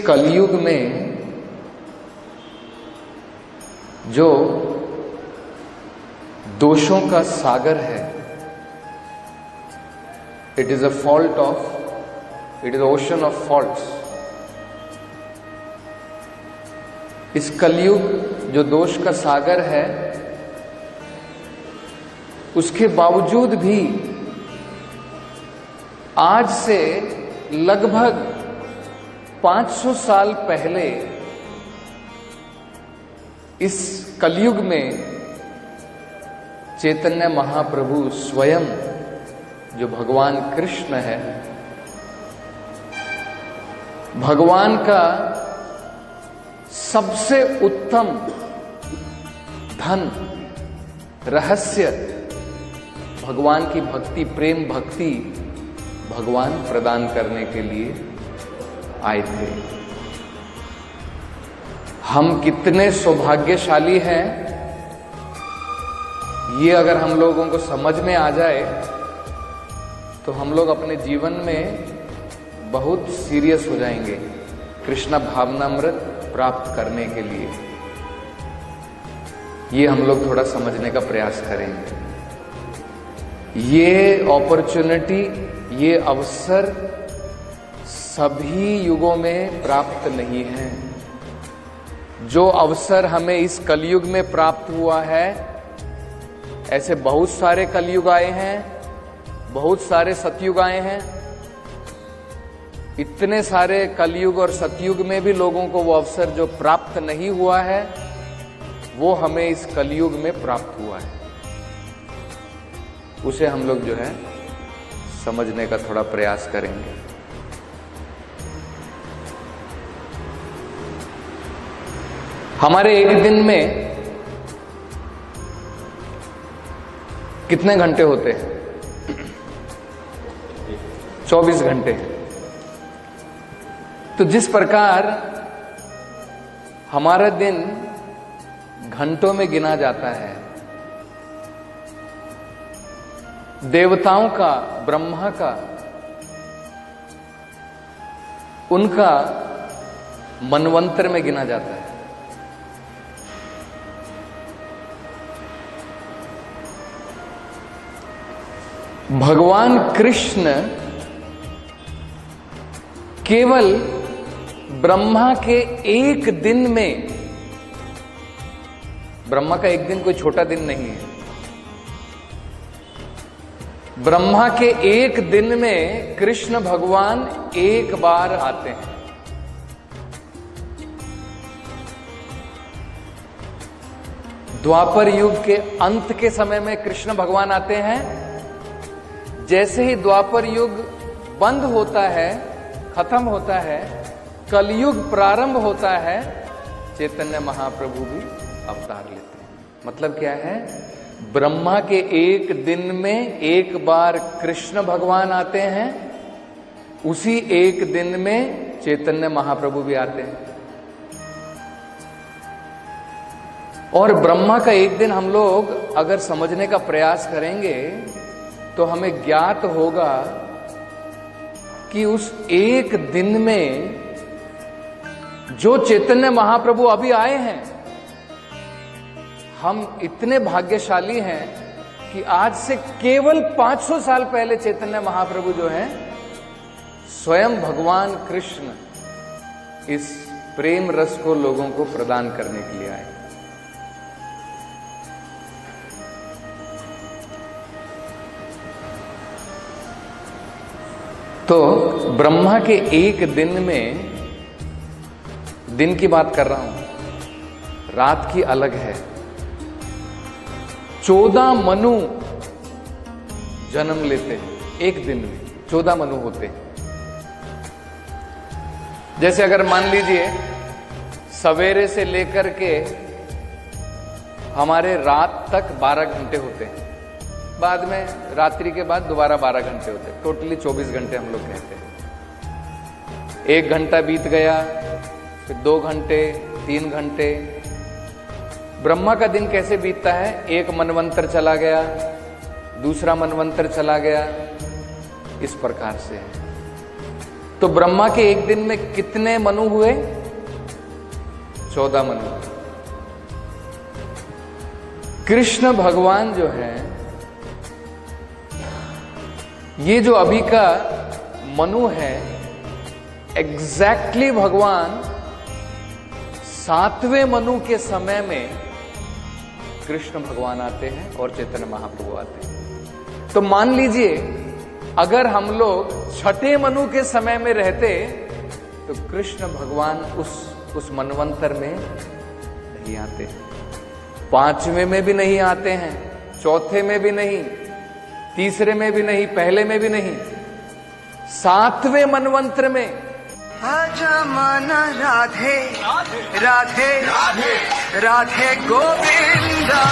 कलयुग में जो दोषों का सागर है, it is ocean of faults. इस कलयुग जो दोष का सागर है, उसके बावजूद भी आज से लगभग 500 साल पहले इस कलयुग में चैतन्य महाप्रभु स्वयं, जो भगवान कृष्ण है, भगवान का सबसे उत्तम धन, रहस्य, भगवान की भक्ति, प्रेम भक्ति भगवान प्रदान करने के लिए आए थे। हम कितने सौभाग्यशाली हैं, ये अगर हम लोगों को समझ में आ जाए तो हम लोग अपने जीवन में बहुत सीरियस हो जाएंगे कृष्ण भावनामृत प्राप्त करने के लिए। ये हम लोग थोड़ा समझने का प्रयास करेंगे। ये अपॉर्चुनिटी, ये अवसर सभी युगों में प्राप्त नहीं है। जो अवसर हमें इस कलयुग में प्राप्त हुआ है, ऐसे बहुत सारे कलयुग आए हैं, बहुत सारे सतयुग आए हैं। इतने सारे कलयुग और सतयुग में भी लोगों को वो अवसर जो प्राप्त नहीं हुआ है, वो हमें इस कलयुग में प्राप्त हुआ है। उसे हम लोग जो है समझने का थोड़ा प्रयास करेंगे। हमारे एक दिन में कितने घंटे होते हैं? 24 घंटे। तो जिस प्रकार हमारा दिन घंटों में गिना जाता है, देवताओं का, ब्रह्मा का, उनका मनवंतर में गिना जाता है। भगवान कृष्ण केवल ब्रह्मा के एक दिन में, ब्रह्मा का एक दिन कोई छोटा दिन नहीं है, ब्रह्मा के एक दिन में कृष्ण भगवान एक बार आते हैं। द्वापर युग के अंत के समय में कृष्ण भगवान आते हैं। जैसे ही द्वापर युग बंद होता है, खत्म होता है, कलयुग प्रारंभ होता है, चैतन्य महाप्रभु भी अवतार लेते हैं। मतलब क्या है? ब्रह्मा के एक दिन में एक बार कृष्ण भगवान आते हैं, उसी एक दिन में चैतन्य महाप्रभु भी आते हैं। और ब्रह्मा का एक दिन हम लोग अगर समझने का प्रयास करेंगे तो हमें ज्ञात होगा कि उस एक दिन में जो चैतन्य महाप्रभु अभी आए हैं, हम इतने भाग्यशाली हैं कि आज से केवल 500 साल पहले चैतन्य महाप्रभु जो हैं, स्वयं भगवान कृष्ण इस प्रेम रस को लोगों को प्रदान करने के लिए आए। तो ब्रह्मा के एक दिन में, दिन की बात कर रहा हूं, रात की अलग है। 14 मनु जन्म लेते हैं एक दिन में, 14 मनु होते हैं। जैसे अगर मान लीजिए सवेरे से लेकर के हमारे रात तक 12 घंटे होते हैं, बाद में रात्रि के बाद दोबारा 12 घंटे होते हैं, टोटली 24 घंटे हम लोग कहते हैं। 1 घंटा बीत गया, फिर 2 घंटे, 3 घंटे। ब्रह्मा का दिन कैसे बीतता है? एक मनवंतर चला गया, दूसरा मनवंतर चला गया, इस प्रकार से। तो ब्रह्मा के एक दिन में कितने मनु हुए? 14 मनु। कृष्ण भगवान जो है, ये जो अभी का मनु है, एग्जैक्टली भगवान 7वें मनु के समय में कृष्ण भगवान आते हैं और चैतन्य महाप्रभु आते हैं। तो मान लीजिए अगर हम लोग 6ठे मनु के समय में रहते तो कृष्ण भगवान उस मनवंतर में नहीं आते हैं, 5वें में भी नहीं आते हैं, 4थे में भी नहीं, 3रे में भी नहीं, पहले में भी नहीं, 7वें मनवंतर में। आजा माना राधे राधे राधे राधे गोविंदा।